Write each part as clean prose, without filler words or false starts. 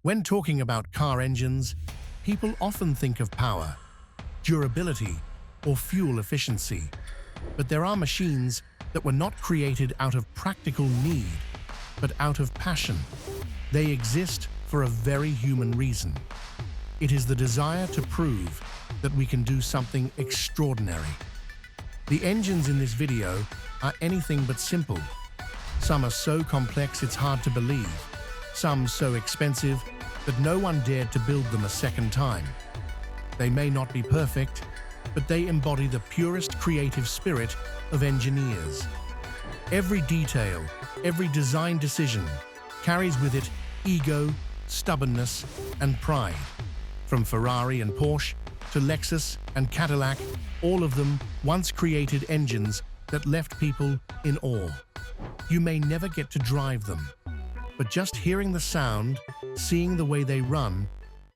When talking about car engines, people often think of power, durability, or fuel efficiency. But there are machines that were not created out of practical need, but out of passion. They exist for a very human reason. It is the desire to prove that we can do something extraordinary. The engines in this video are anything but simple. Some are so complex it's hard to believe. Some so expensive that no one dared to build them a second time. They may not be perfect, but they embody the purest creative spirit of engineers. Every detail, every design decision carries with it ego, stubbornness, and pride. From Ferrari and Porsche to Lexus and Cadillac, all of them once created engines that left people in awe. You may never get to drive them, but just hearing the sound, seeing the way they run,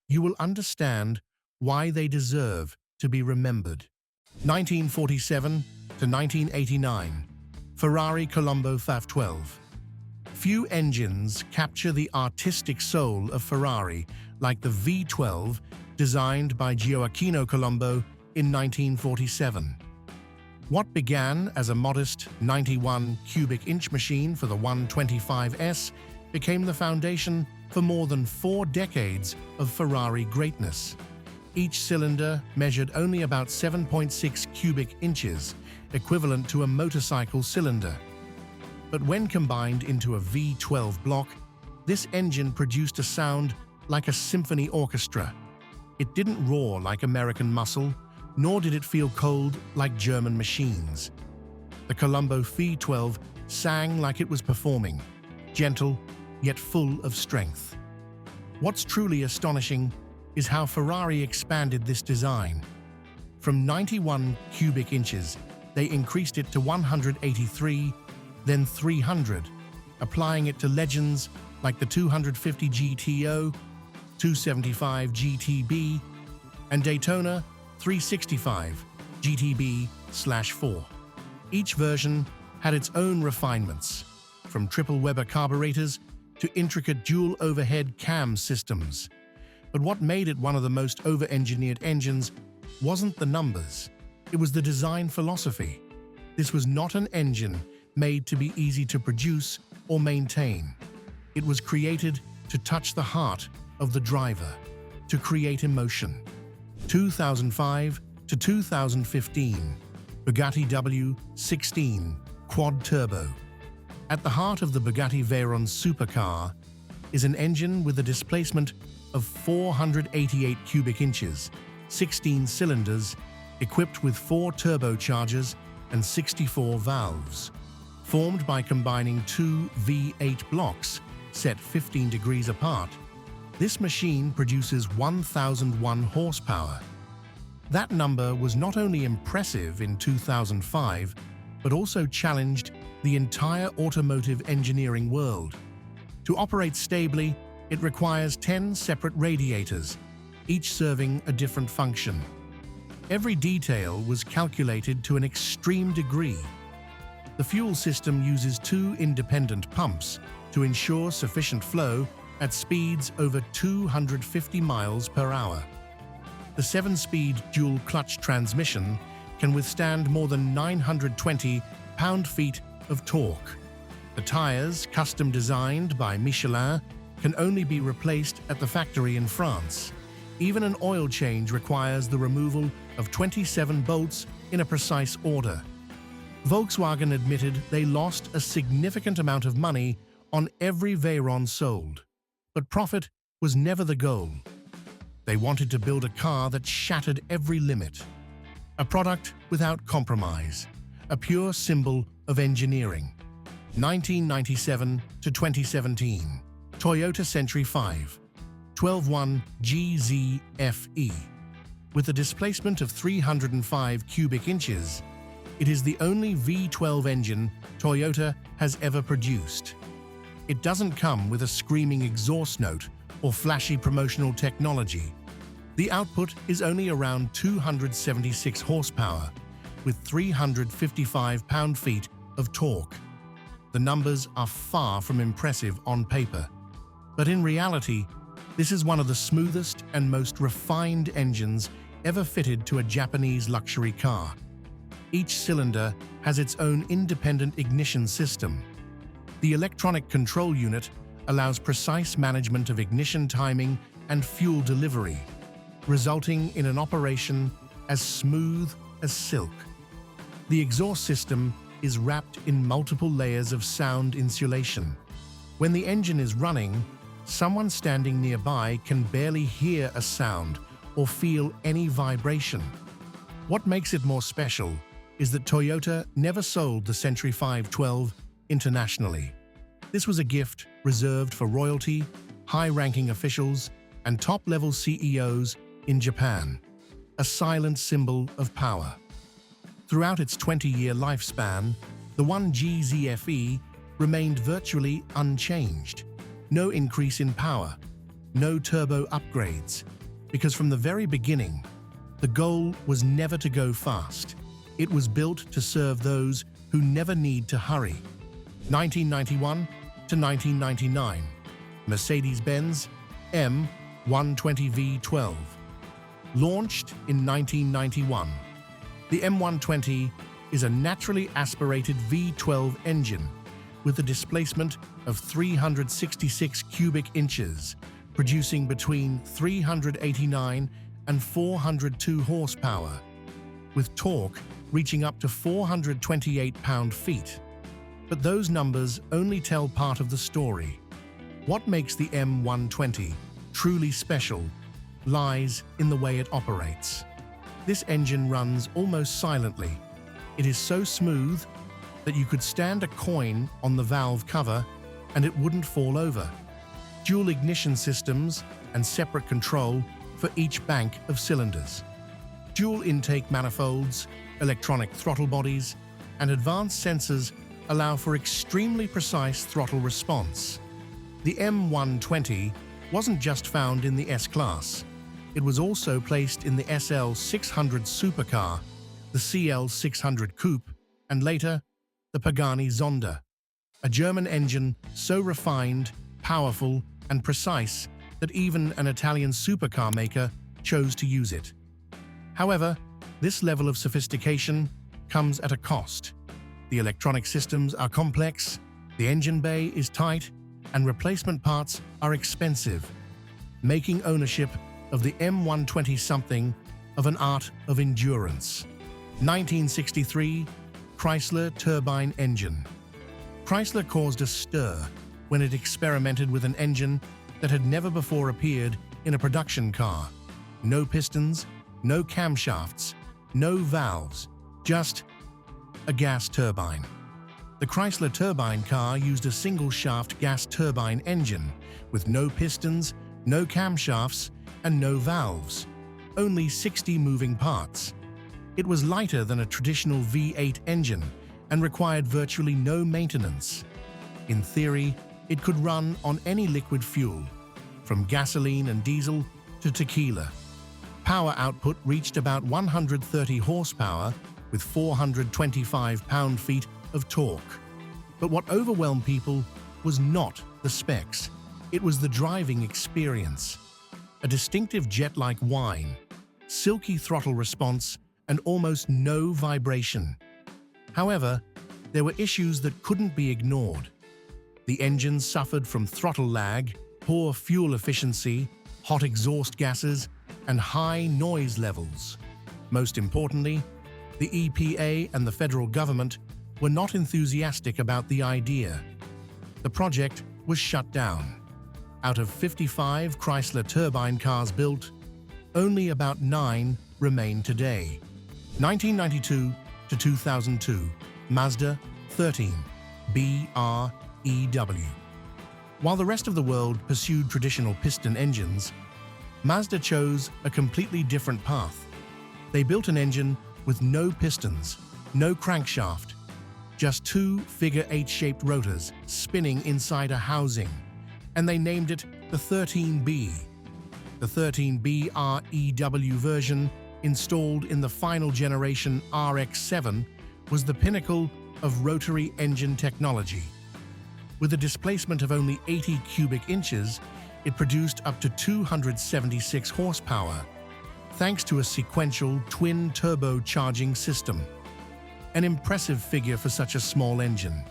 you will understand why they deserve to be remembered. 1947 to 1989, Ferrari Colombo F12. Few engines capture the artistic soul of Ferrari like the V12 designed by Gioacchino Colombo in 1947. What began as a modest 91 cubic inch machine for the 125S became the foundation for more than 4 decades of Ferrari greatness. Each cylinder measured only about 7.6 cubic inches, equivalent to a motorcycle cylinder. But when combined into a V12 block, this engine produced a sound like a symphony orchestra. It didn't roar like American muscle, nor did it feel cold like German machines. The Colombo V12 sang like it was performing, gentle yet full of strength. What's truly astonishing is how Ferrari expanded this design. From 91 cubic inches, they increased it to 183, then 300, applying it to legends like the 250 GTO, 275 GTB, and Daytona 365 GTB/4. Each version had its own refinements, from triple Weber carburetors to intricate dual overhead cam systems. But what made it one of the most over-engineered engines wasn't the numbers, it was the design philosophy. This was not an engine made to be easy to produce or maintain. It was created to touch the heart of the driver, to create emotion. 2005 to 2015, Bugatti W16 Quad Turbo. At the heart of the Bugatti Veyron supercar is an engine with a displacement of 488 cubic inches, 16 cylinders, equipped with 4 turbochargers and 64 valves. Formed by combining 2 V8 blocks set 15 degrees apart, this machine produces 1,001 horsepower. That number was not only impressive in 2005, but also challenged the entire automotive engineering world. To operate stably, it requires 10 separate radiators, each serving a different function. Every detail was calculated to an extreme degree. The fuel system uses 2 independent pumps to ensure sufficient flow at speeds over 250 miles per hour. The 7-speed dual-clutch transmission can withstand more than 920 pound-feet of torque. The tires, custom designed by Michelin, can only be replaced at the factory in France. Even an oil change requires the removal of 27 bolts in a precise order. Volkswagen admitted they lost a significant amount of money on every Veyron sold. But profit was never the goal. They wanted to build a car that shattered every limit. A product without compromise. A pure symbol of engineering. 1997 to 2017. Toyota Century 5. 12.1 GZFE. With a displacement of 305 cubic inches, it is the only V12 engine Toyota has ever produced. It doesn't come with a screaming exhaust note or flashy promotional technology. The output is only around 276 horsepower, with 355 pound-feet of torque. The numbers are far from impressive on paper, but in reality, This is one of the smoothest and most refined engines ever fitted to a Japanese luxury car. Each cylinder has its own independent ignition system. The electronic control unit allows precise management of ignition timing and fuel delivery, resulting in an operation as smooth as silk. The exhaust system is wrapped in multiple layers of sound insulation. When the engine is running, someone standing nearby can barely hear a sound or feel any vibration. What makes it more special is that Toyota never sold the Century 512 internationally. This was a gift reserved for royalty, high-ranking officials, and top-level CEOs in Japan, a silent symbol of power. Throughout its 20-year lifespan, the 1GZFE remained virtually unchanged. No increase in power, no turbo upgrades, because from the very beginning, the goal was never to go fast. It was built to serve those who never need to hurry. 1991 to 1999, Mercedes-Benz M120 V12. Launched in 1991, the M120 is a naturally aspirated V12 engine with a displacement of 366 cubic inches, producing between 389 and 402 horsepower, with torque reaching up to 428 pound-feet. But those numbers only tell part of the story. What makes the M120 truly special lies in the way it operates. This engine runs almost silently. It is so smooth that you could stand a coin on the valve cover and it wouldn't fall over. Dual ignition systems and separate control for each bank of cylinders. Dual intake manifolds, electronic throttle bodies, and advanced sensors allow for extremely precise throttle response. The M120 wasn't just found in the S-Class. It was also placed in the SL600 supercar, the CL600 coupe, and later, the Pagani Zonda, a German engine so refined, powerful, and precise that even an Italian supercar maker chose to use it. However, this level of sophistication comes at a cost. The electronic systems are complex, the engine bay is tight, and replacement parts are expensive, making ownership of the M120 something of an art of endurance. 1963, Chrysler turbine engine. Chrysler caused a stir when it experimented with an engine that had never before appeared in a production car. No pistons, no camshafts, no valves, just a gas turbine. The Chrysler turbine car used a single-shaft gas turbine engine with no pistons, no camshafts, and no valves, only 60 moving parts. It was lighter than a traditional V8 engine and required virtually no maintenance. In theory, it could run on any liquid fuel, from gasoline and diesel to tequila. Power output reached about 130 horsepower with 425 pound-feet of torque. But what overwhelmed people was not the specs. It was the driving experience. A distinctive jet-like whine, silky throttle response, and almost no vibration. However, there were issues that couldn't be ignored. The engine suffered from throttle lag, poor fuel efficiency, hot exhaust gases, and high noise levels. Most importantly, the EPA and the federal government were not enthusiastic about the idea. The project was shut down. Out of 55 Chrysler turbine cars built, only about 9 remain today. 1992 to 2002, Mazda 13 BREW. While the rest of the world pursued traditional piston engines, Mazda chose a completely different path. They built an engine with no pistons, no crankshaft, just 2 figure 8-shaped rotors spinning inside a housing, and they named it the 13B. The 13B REW installed in the final generation RX-7, was the pinnacle of rotary engine technology. With a displacement of only 80 cubic inches, It produced up to 276 horsepower, thanks to a sequential twin turbocharging system. An impressive figure for such a small engine.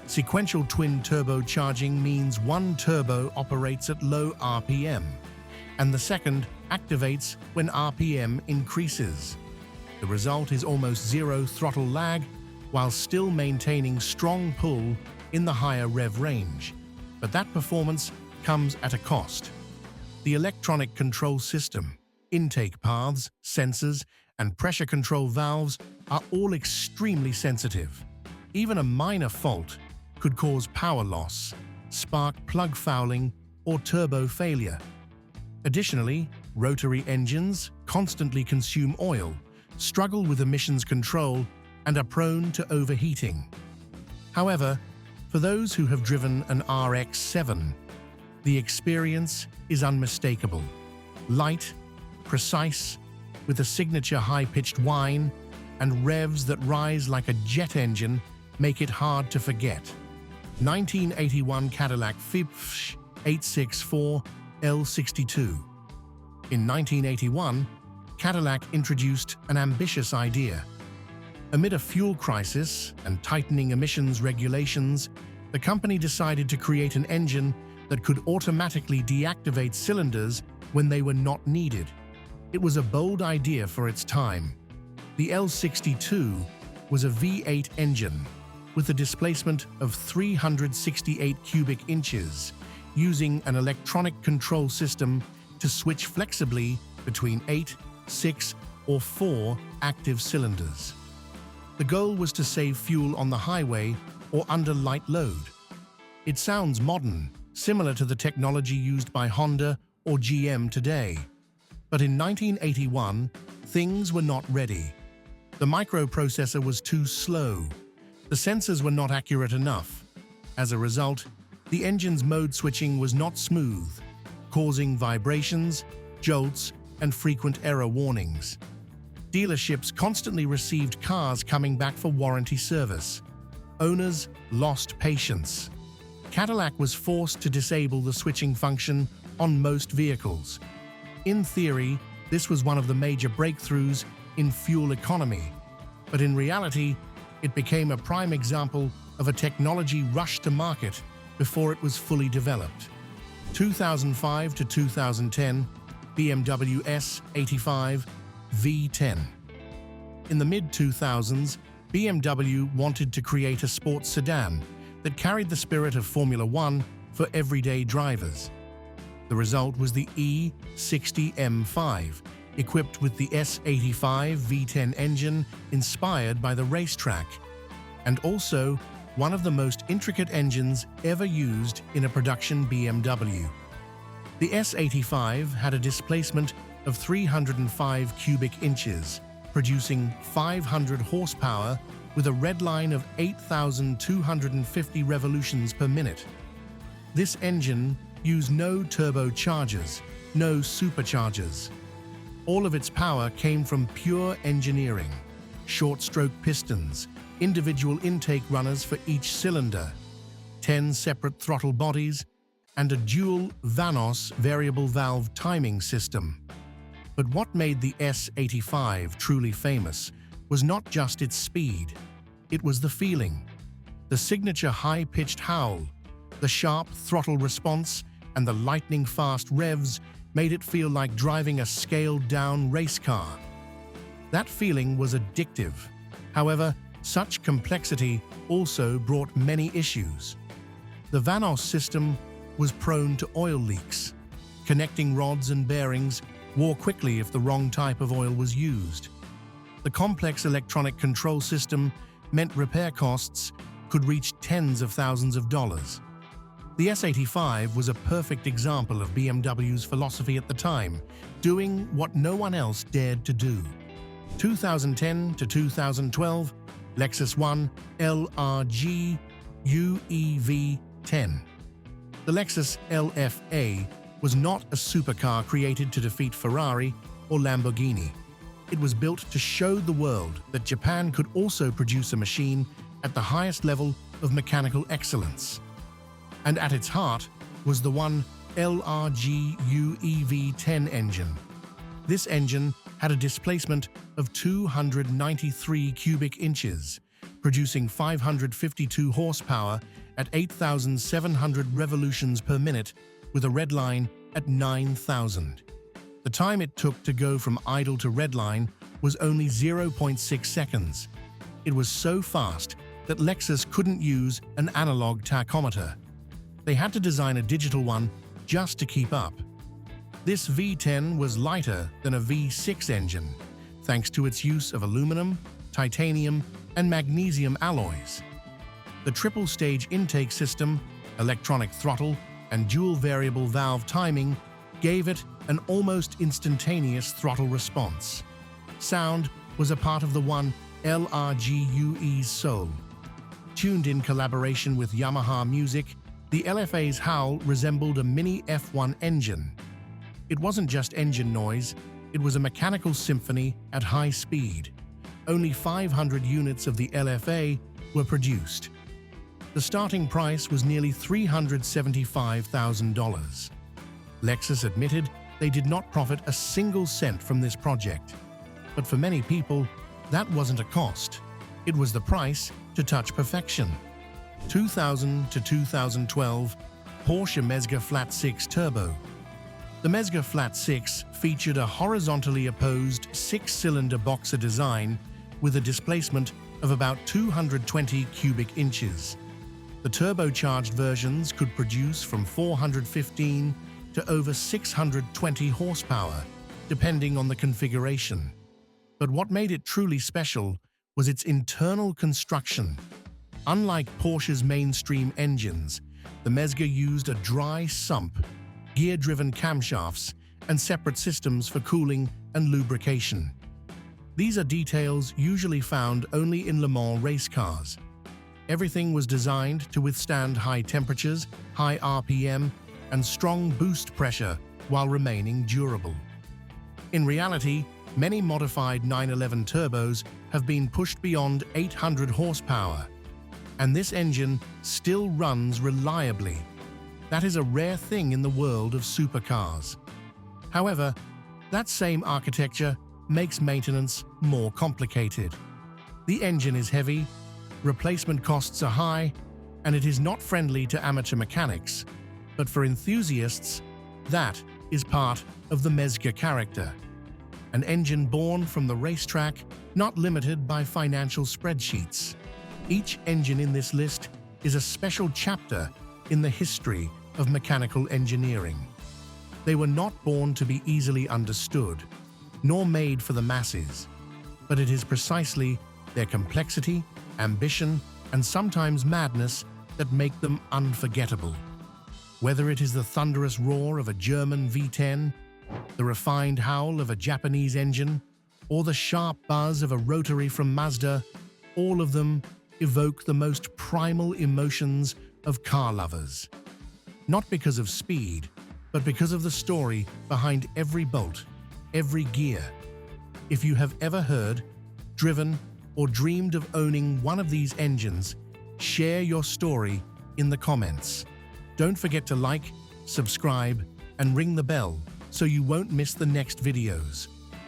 Sequential twin turbocharging means one turbo operates at low RPM, and the second activates when RPM increases. The result is almost zero throttle lag, while still maintaining strong pull in the higher rev range. But that performance comes at a cost. The electronic control system, intake paths, sensors, and pressure control valves are all extremely sensitive. Even a minor fault could cause power loss, spark plug fouling, or turbo failure. Additionally, rotary engines constantly consume oil, struggle with emissions control, and are prone to overheating. However, for those who have driven an RX-7, the experience is unmistakable. Light, precise, with a signature high-pitched whine, and revs that rise like a jet engine make it hard to forget. 1981 Cadillac FIPF 864 L62. In 1981, Cadillac introduced an ambitious idea. Amid a fuel crisis and tightening emissions regulations, the company decided to create an engine that could automatically deactivate cylinders when they were not needed. It was a bold idea for its time. The L62 was a V8 engine with a displacement of 368 cubic inches, using an electronic control system to switch flexibly between 8, 6, or 4 active cylinders. The goal was to save fuel on the highway or under light load. It sounds modern, similar to the technology used by Honda or GM today. But in 1981, things were not ready. The microprocessor was too slow. The sensors were not accurate enough. As a result, the engine's mode switching was not smooth, causing vibrations, jolts, and frequent error warnings. Dealerships constantly received cars coming back for warranty service. Owners lost patience. Cadillac was forced to disable the switching function on most vehicles. In theory, this was one of the major breakthroughs in fuel economy, but in reality, it became a prime example of a technology rush to market before it was fully developed. 2005 to 2010, BMW S85 V10. In the mid-2000s, BMW wanted to create a sports sedan that carried the spirit of Formula One for everyday drivers. The result was the E60 M5, equipped with the S85 V10 engine inspired by the racetrack, and also one of the most intricate engines ever used in a production BMW. The S85 had a displacement of 305 cubic inches, producing 500 horsepower with a red line of 8,250 revolutions per minute. This engine used no turbochargers, no superchargers. All of its power came from pure engineering: short-stroke pistons, individual intake runners for each cylinder, 10 separate throttle bodies, and a dual Vanos variable valve timing system. But what made the S85 truly famous was not just its speed. It was the feeling. The signature high-pitched howl, the sharp throttle response, and the lightning-fast revs made it feel like driving a scaled-down race car. That feeling was addictive. However, such complexity also brought many issues. The Vanos system was prone to oil leaks. Connecting rods and bearings wore quickly if the wrong type of oil was used. The complex electronic control system meant repair costs could reach tens of thousands of dollars. The S85 was a perfect example of BMW's philosophy at the time, doing what no one else dared to do. 2010 to 2012, Lexus LRG UEV10. The Lexus LFA was not a supercar created to defeat Ferrari or Lamborghini. It was built to show the world that Japan could also produce a machine at the highest level of mechanical excellence. And at its heart was the one LRGU EV10 engine. This engine had a displacement of 293 cubic inches, producing 552 horsepower at 8,700 revolutions per minute with a redline at 9,000. The time it took to go from idle to redline was only 0.6 seconds. It was so fast that Lexus couldn't use an analog tachometer. They had to design a digital one just to keep up. This V10 was lighter than a V6 engine, thanks to its use of aluminum, titanium, and magnesium alloys. The triple-stage intake system, electronic throttle, and dual variable valve timing gave it an almost instantaneous throttle response. Sound was a part of the one LRGUE's soul. Tuned in collaboration with Yamaha Music, the LFA's howl resembled a mini F1 engine. It wasn't just engine noise, it was a mechanical symphony at high speed. Only 500 units of the LFA were produced. The starting price was nearly $375,000. Lexus admitted they did not profit a single cent from this project. But for many people, that wasn't a cost. It was the price to touch perfection. 2000 to 2012 Porsche Mezger Flat 6 Turbo. The Mezger Flat 6 featured a horizontally opposed six-cylinder boxer design with a displacement of about 220 cubic inches. The turbocharged versions could produce from 415 to over 620 horsepower, depending on the configuration. But what made it truly special was its internal construction. Unlike Porsche's mainstream engines, the Mezger used a dry sump, gear-driven camshafts, and separate systems for cooling and lubrication. These are details usually found only in Le Mans race cars. Everything was designed to withstand high temperatures, high RPM, and strong boost pressure while remaining durable. In reality, many modified 911 turbos have been pushed beyond 800 horsepower, and this engine still runs reliably. That is a rare thing in the world of supercars. However, that same architecture makes maintenance more complicated. The engine is heavy, replacement costs are high, and it is not friendly to amateur mechanics. But for enthusiasts, that is part of the Mezger character. An engine born from the racetrack, not limited by financial spreadsheets. Each engine in this list is a special chapter in the history of mechanical engineering. They were not born to be easily understood, nor made for the masses, but it is precisely their complexity, ambition, and sometimes madness that make them unforgettable. Whether it is the thunderous roar of a German V10, the refined howl of a Japanese engine, or the sharp buzz of a rotary from Mazda, all of them evoke the most primal emotions of car lovers. Not because of speed, but because of the story behind every bolt, every gear. If you have ever heard, driven, or dreamed of owning one of these engines, share your story in the comments. Don't forget to like, subscribe, and ring the bell so you won't miss the next videos.